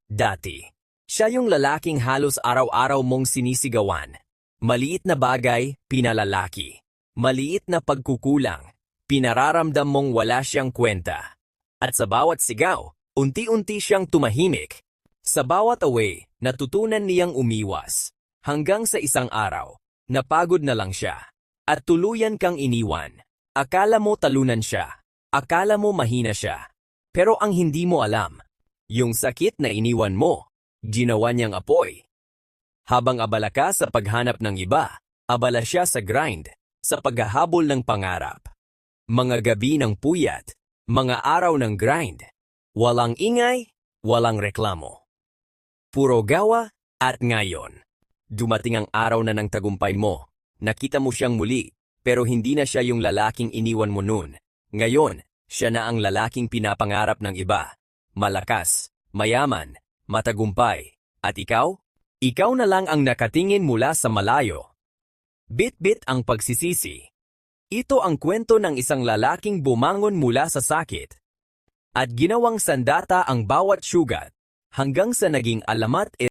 Dati, siya yung lalaking halos araw-araw mong sinisigawan. Maliit na bagay, pinalalaki. Maliit na pagkukulang, pinararamdam mong wala siyang kwenta. At sa bawat sigaw, unti-unti siyang tumahimik. Sa bawat away, natutunan niyang umiwas. Hanggang sa isang araw, napagod na lang siya. At tuluyan kang iniwan. Akala mo talunan siya. Akala mo mahina siya. Pero ang hindi mo alam, yung sakit na iniwan mo, ginawa niyang apoy. Habang abala ka sa paghanap ng iba, abala siya sa grind, sa paghahabol ng pangarap. Mga gabi ng puyat, mga araw ng grind. Walang ingay, walang reklamo. Puro gawa at ngayon. Dumating ang araw na ng tagumpay mo. Nakita mo siyang muli, pero hindi na siya yung lalaking iniwan mo noon. Ngayon, siya na ang lalaking pinapangarap ng iba. Malakas, mayaman, matagumpay. At ikaw? Ikaw na lang ang nakatingin mula sa malayo. Bit-bit ang pagsisisi. Ito ang kwento ng isang lalaking bumangon mula sa sakit. At ginawang sandata ang bawat sugat, hanggang sa naging alamat